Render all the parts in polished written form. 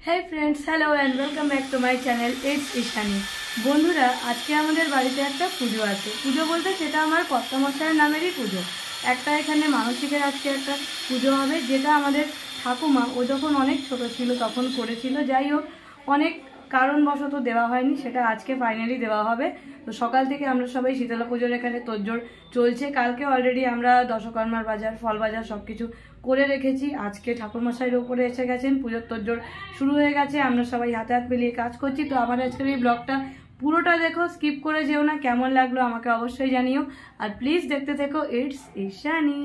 Hey friends, hello and welcome back to my channel. It's Ishani. বন্ধুরা আজকে আমাদের বাড়িতে একটা পুজো আছে। পুজো বলতে সেটা আমার কর্তামশাইয়ের নামেরই পুজো। একটা এখানে মানসিকের আজকে একটা পুজো হবে, যেটা আমাদের ঠাকুমা ও যখন অনেক ছোট ছিল তখন করেছিল। যাই হোক, অনেক কারণবশত দেওয়া হয়নি, সেটা আজকে ফাইনালি দেওয়া হবে। তো সকাল থেকে আমরা সবাই শীতলা পুজোর এখানে তোড়জোড় চলছে। কালকে অলরেডি আমরা দশকর্মার বাজার, ফল বাজার সব কিছু করে রেখেছি। আজকে ঠাকুরমশাইয়ের ওপরে এসে গেছেন, পুজোর তোড়জোড় শুরু হয়ে গেছে। আমরা সবাই হাতে হাত মিলিয়ে কাজ করছি। তো আমার আজকের এই ব্লগটা পুরোটা দেখো, স্কিপ করে যেও না। কেমন লাগলো আমাকে অবশ্যই জানিও, আর প্লিজ দেখতে থেকো। ইটস ইশানি।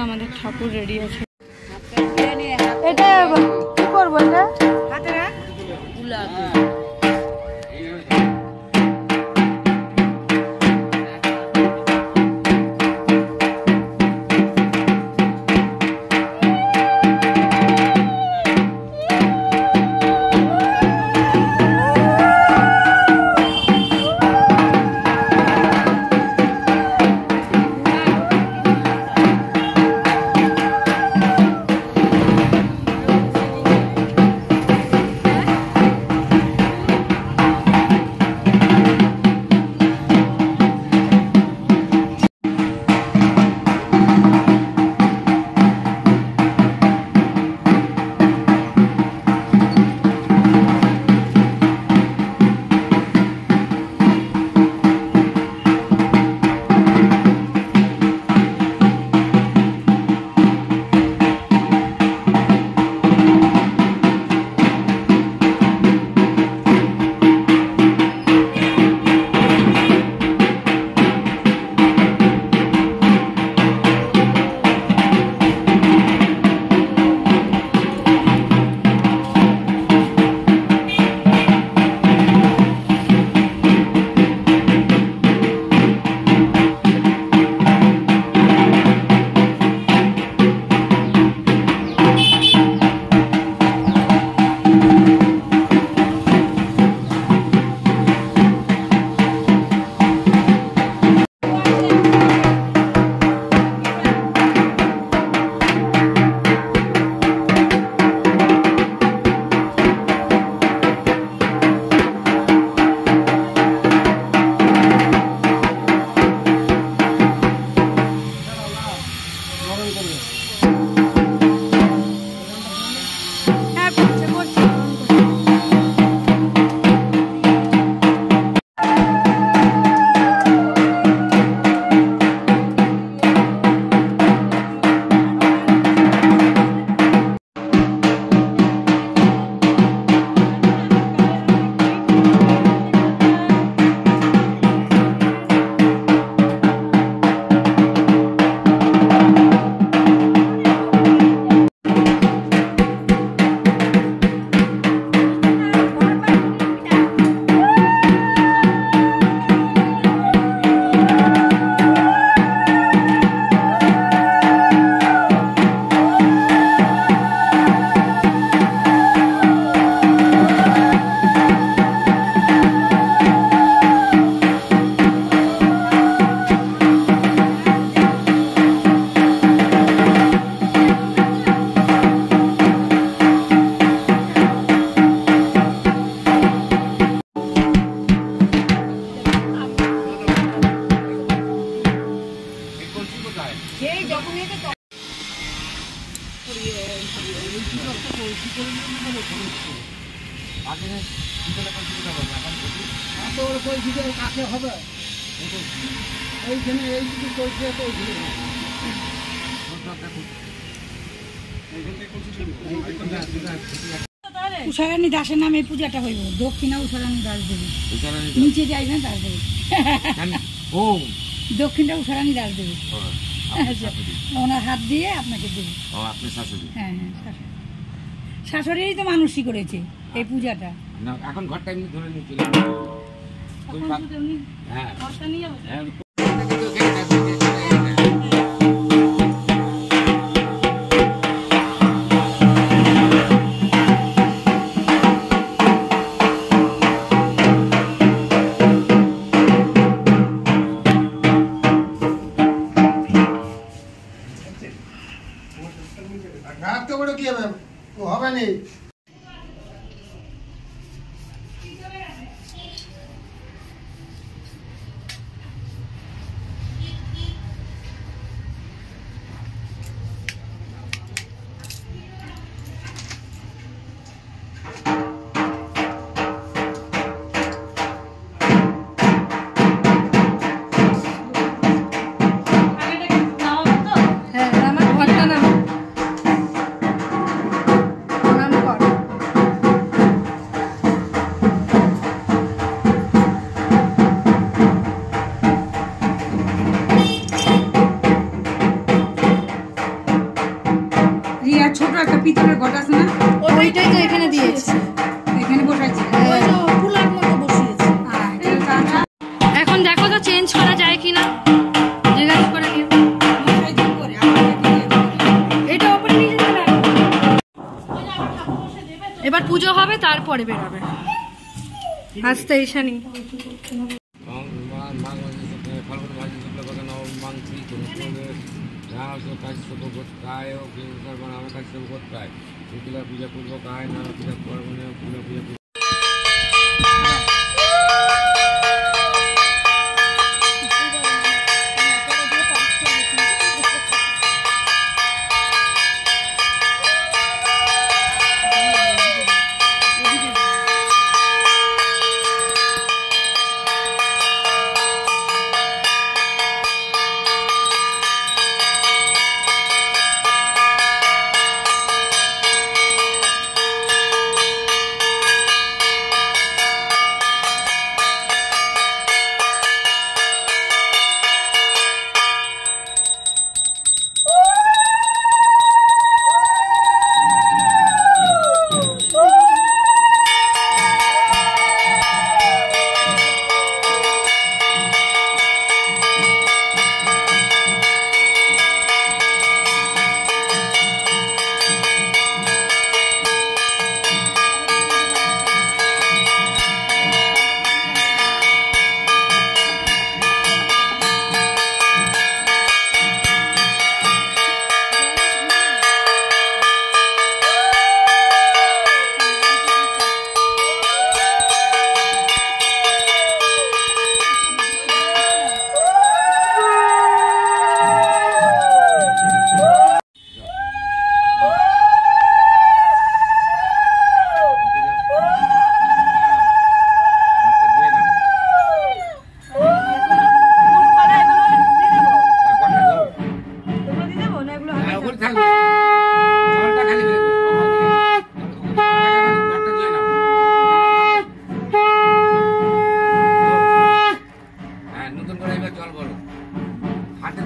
আমাদের ঠাকুর রেডি আছে। এটা কি করবো? এটা হাতে রাখ। উষারানী দাসের নামে এই পূজাটা হইব। দক্ষিণা উষারানী দাস দেবী, নিচে যাইবেন দাস দেবী। দক্ষিণটা উষারানী দাস দেবী, ওনার হাত দিয়ে আপনাকে দেবী। হ্যাঁ হ্যাঁ, শাশুড়িই তো মানুষই করেছে এই পূজাটা। এখন ঘরটা এমনি ধরে নিচ্ছিল। হ্যাঁ হবে নি। ছোট একটা পিতলের ঘট আছে না, ওইটাই তো এখানে দিয়েছে, এখানে বসাইছে, ফুলার মতো বসিয়েছে। এখন দেখো তো চেঞ্জ করা যায় কিনা, জিজ্ঞাসা করে নিও। এটা ওপরে নিয়ে যাবে, এবার পুজো হবে তারপরে বেরোবে। আসতে ঈশানী पूजा पूर्वक आय नाना पूजा पूजा पूजा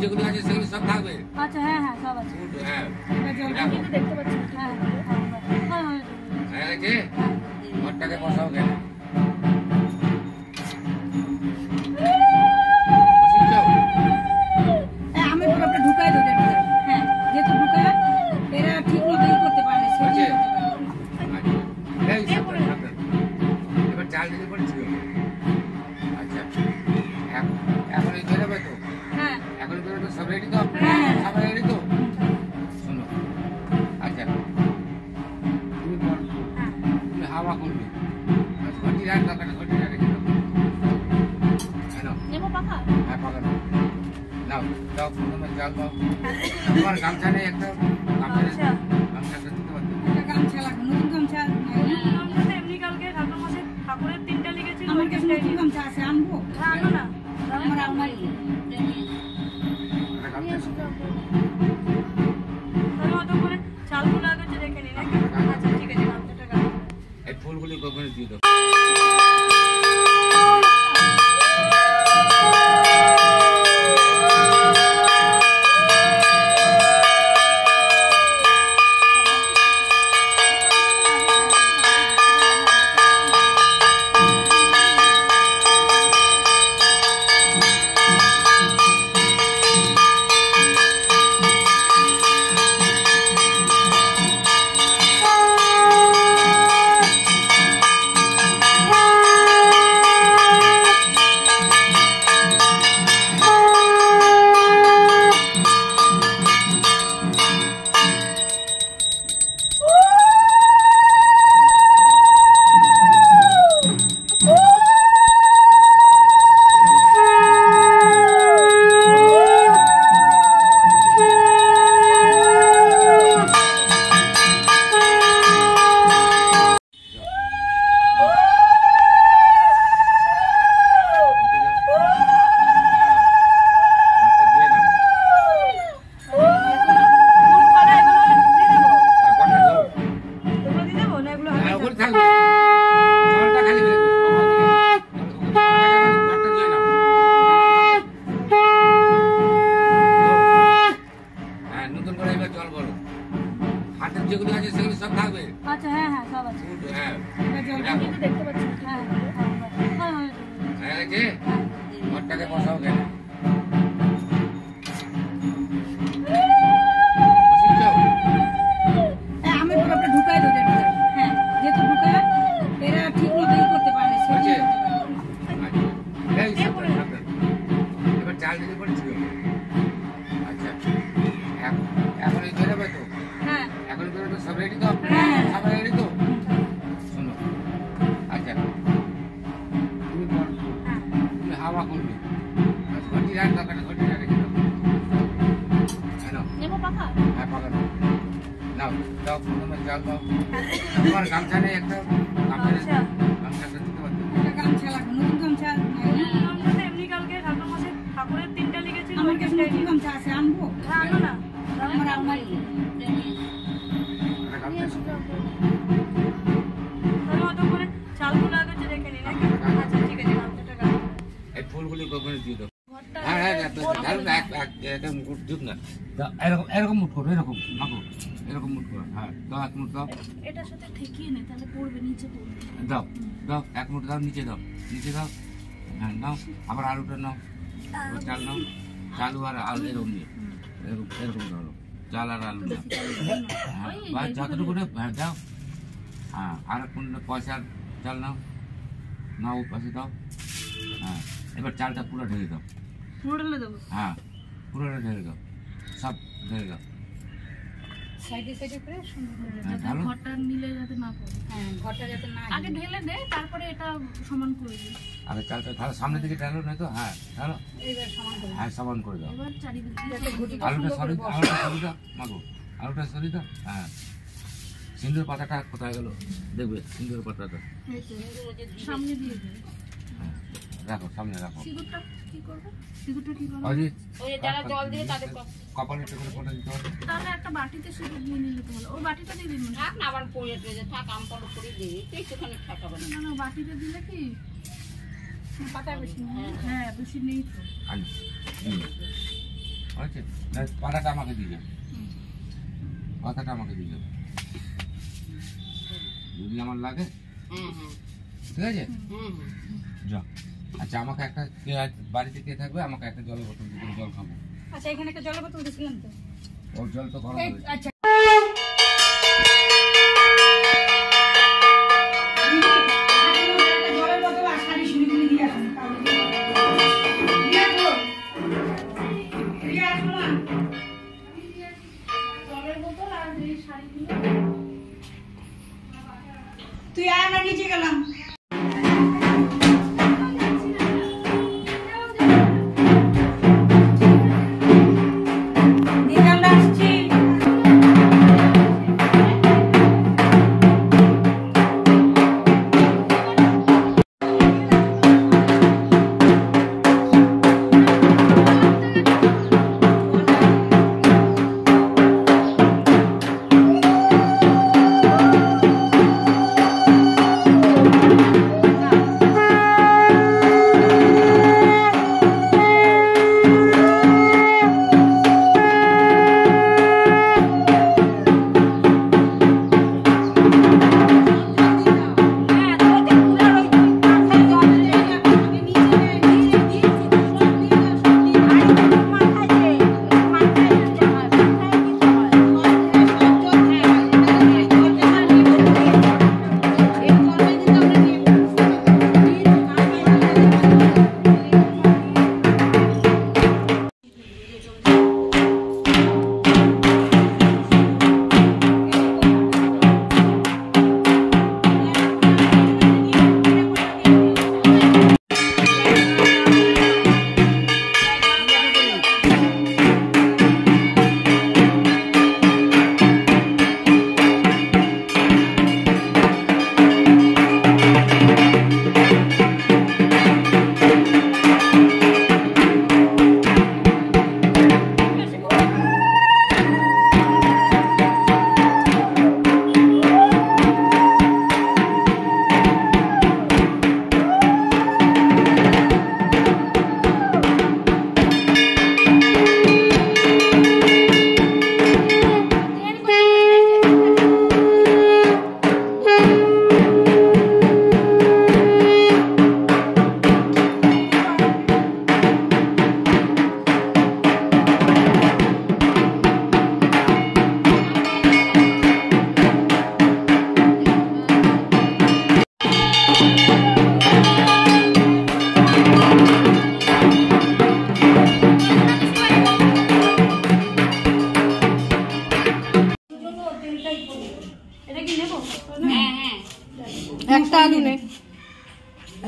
যেগুলো আছে সেগুলো সব থাকবে। আচ্ছা হ্যাঁ হ্যাঁ সব আছে। হ্যাঁ দেখতে পাচ্ছি। হ্যাঁ হ্যাঁ আছে ঘরটাকে বসাও কেন আমি পুরোটা ঢুকাই দেবো। হ্যাঁ যেহেতু ঢুকায় এরা ঠিক মতো করতে পারে এবার চাল দিতে পড়েছিল। আচ্ছা এখন এই বেরোবে তো? হ্যাঁ এখন বেরোবে সব রেডি তো? সব রেডি তো? শোনো আচ্ছা তুমি হাওয়া করবে ঘটি রাখ দরকার ঘটি রাখে হ্যাঁ পাকা নাও দাও প্রথমে চাল দাও। তোমার গামছা নেই একটা গামছা দিতে পারতো? গামছা লাগবে, নতুন গামছা এমনি কালকে ঠাকুরের 3টা লিখেছিল। আমার কাছে নতুন গামছা আছে, আনবো? আনো না, আমার আলমারি চালগুলো আগে দেখে নি নাকি? আচ্ছা ঠিক আছে, গামছাটা ফুলগুলি ওখানে দিয়ে দাও। যেগুলো আছে সেগুলো সব থাকবে। আচ্ছা হ্যাঁ হ্যাঁ সব আছে। হ্যাঁ দেখতে পাচ্ছি। হ্যাঁ হ্যাঁ আছে ঘরটাকে বসাও কেন আমি পুরোটা ঢুকাই দেবো। হ্যাঁ যেহেতু ঢুকায় এরা ঠিক মতো করতে পারে না। এবার চাল দিতে পড়েছিল। আচ্ছা এখন এই বেরোবে তো? হ্যাঁ এখন বেরোবে সব রেডি তো? সব রেডি তো? শোনো আচ্ছা তুমি হাওয়া করবে ঘটি রাখ দোকানে ঘটি রাখ হ্যাঁ পাকা নাও দাও প্রথমে চাল দাও। তোমার গামছা নেই একটা? গামছাটা দিতে পারতো? গামছা লাগবে, নতুন গামছা। এমনি কালকে ঠাকুরের 3টা লিখেছিল। আমার কাছে নতুন গামছা আছে, আনবো? আনো না আমার আলমারি চালগুলো আগে রেখে নিন। আচ্ছা ঠিক আছে এই ফুলগুলি ওখানে দিয়ে দাও। হ্যাঁ হ্যাঁ একদম ঢুক না এরকম এরকম মুট করো এরকম মাগো এরকম মুট করো। হ্যাঁ দাও এক মুঠ দাও। এটার সাথে ঠেকিয়ে নে তাহলে পড়বে নিচে পড়বে। দাও দাও এক মুঠ দাও নিচে দাও নিচে দাও। হ্যাঁ নাও আবার আলুটা নাও চাল নাও চালু আর আলু এরকম নিয়ে এরকম এরকম ধরো চাল আর আলু নাও। হ্যাঁ বা যতটুকু হ্যাঁ দাও। হ্যাঁ আর কোন পয়সার চাল নাও নাও পাশে দাও। হ্যাঁ এবার চালটা পুরো ঢেলে দাও। পুরো ঢেলে দেবো? হ্যাঁ পুরোটা ঢেলে দাও সব ঢেলে দাও। সাইডে সাইডে করে ঢালো। ঘরটা নিলে যাতে না পড়ে। হ্যাঁ ঘরটা যাতে না আগে ঢেলে দে তারপরে এটা সমান করে দিই। আগে চালটা ঢালো সামনের দিকে ঢালো না তো? হ্যাঁ ঢালো। এইবার সমান করে হ্যাঁ সমান করে দাও। এবার চারিদিকে যাতে ঘুটি আলুটা সরি দাও মাগো আলুটা সরি দাও। হ্যাঁ সিন্দুর পাতাটা কোথায় গেল দেখবে সিন্দুর পাতাটা? সামনে দিয়ে দে। হ্যাঁ রাখো সামনে রাখো। সিঁদুরটা কি করবে? সিঁদুরটা কি করবে? ওই যারা জল দিয়ে তাদের কপালে করে ফোঁটা দিতে হবে। তাহলে একটা বাটিতে সিঁদুর দিয়ে নিলে তো হলো। ও বাটিটা দিয়ে দিন থাক না, আবার পড়ে টড়ে থাক, আম পড়ে করে দিই একটুখানি ঠাকাবে না। না বাটিতে দিলে কি পাতা বেশি হ্যাঁ বেশি নেই তো। আচ্ছা পাতাটা আমাকে দিয়ে যাবে। পাতাটা আমাকে দিয়ে যাবে যদি আমার লাগে। ঠিক আছে যাও। আচ্ছা আমাকে একটা বাড়িতে কে থাকবে আমাকে একটা জলের বোতল দিতে জল খাবো। আচ্ছা এখানে একটা জলের বোতল দিছিলাম তো। ও জল তো গরম হয়েছে। আচ্ছা জলের বোতল আর শাড়ি শুনি দিয়ে আসুন। জলের বোতল আর এই শাড়িগুলো তুই আয়, আমরা নিচে গেলাম। আমরা আসছি।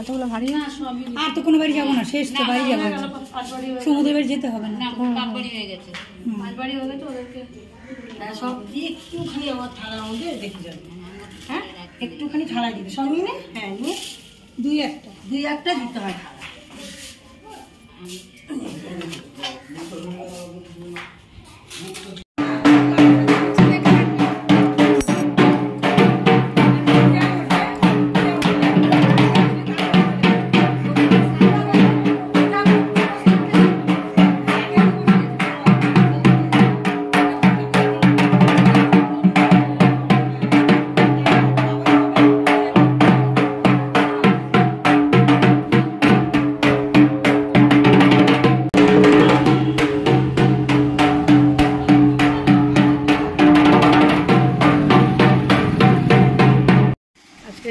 এতগুলো ভারী আর তো কোনো বাড়ি যাবো না, শেষ তো বাড়ি যাবো, সমুদ্রের বাড়ি যেতে হবে না। হয়ে গেছে ওদেরকে সব একটুখানি আমার থালার মধ্যে দেখে যাবে, হ্যাঁ একটুখানি থালা দিবে সব নিয়ে, হ্যাঁ নিয়ে দুই একটা দিতে হয় থালা।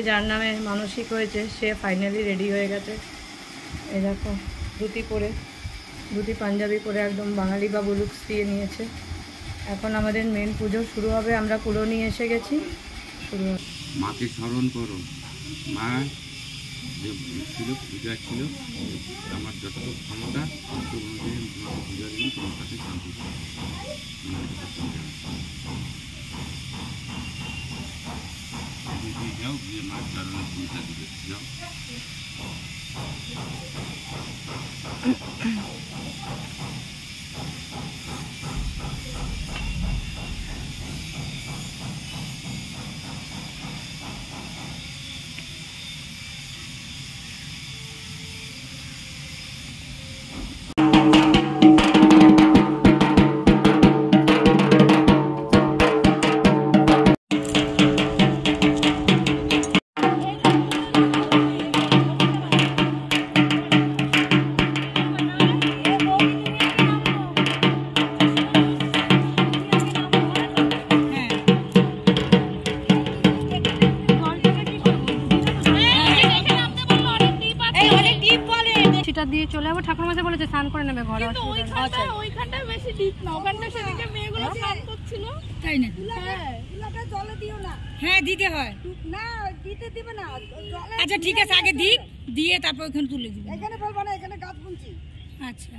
যার নামে মানসিক হয়েছে সে ফাইনালি রেডি হয়ে গেছে। এই দেখো ধুতি পাঞ্জাবি পরে একদম বাঙালি বাবু লুকস দিয়ে নিয়েছে। এখন আমাদের মেন পুজো শুরু হবে, আমরা কুলো নিয়ে এসে গেছি, শুরু হবে। মাকে স্মরণ করো, মা যে ছিল পূজা ছিল, আমার যতটুকু ক্ষমতা তত অনুযায়ী তোমাকে পূজা দিন, তোমার কাছে শান্তি যাও, গিয়ে মার চরণে পূজা দিবে যাও। দিয়ে চলে যাবো, ঠাকুর মাঝে বলেছে স্নান করে নেবে ঘরে। ওইখানটা বেশি ডিপ না, ওখানটা সেদিকে মেয়েগুলো স্নান করছিল। তাই না? জলে দিও না, হ্যাঁ দিতে হয় না দিতে দিবে না। আচ্ছা ঠিক আছে, আগে দিক দিয়ে তারপর ওখানে তুলে দিবে। এখানে ফেলবা না, এখানে গাছ বুনছি, আচ্ছা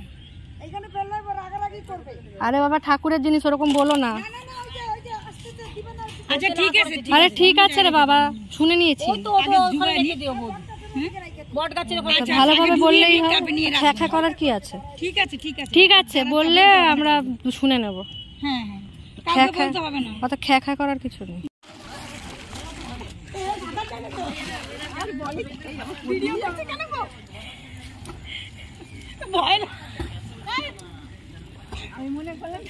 এখানে ফেললে এবার রাগারাগি করবে। আরে বাবা ঠাকুরের জিনিস ওরকম বলো না। না না না, ওই যে আস্তে আস্তে দিবে না। আচ্ছা ঠিক আছে, আরে ঠিক আছে রে বাবা, শুনে নিয়েছি। ভালোভাবে বললেই হয়, খ্যাখা করার কি আছে? ঠিক আছে ঠিক আছে ঠিক আছে বললে আমরা শুনে নেব। হ্যাঁ হ্যাঁ, কাউকে বলতে হবে না। অত খ্যাখা করার কিছু নেই।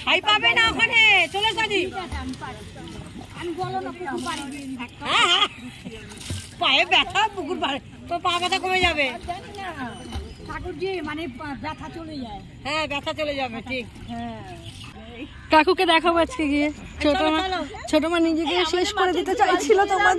খাই পাবে না ওখানে, চলে যাবি। হ্যাঁ হ্যাঁ, পায়ে ব্যথা, পুকুর পাড়ে তো পা ব্যথা কমে যাবে। ঠাকুরজি মানে ব্যথা চলে যায়, হ্যাঁ ব্যথা চলে যাবে, ঠিক। কাকুকে দেখাবো আজকে গিয়ে। ছোট মা নিজেকে শেষ করে দিতে চাইছিল তোমার।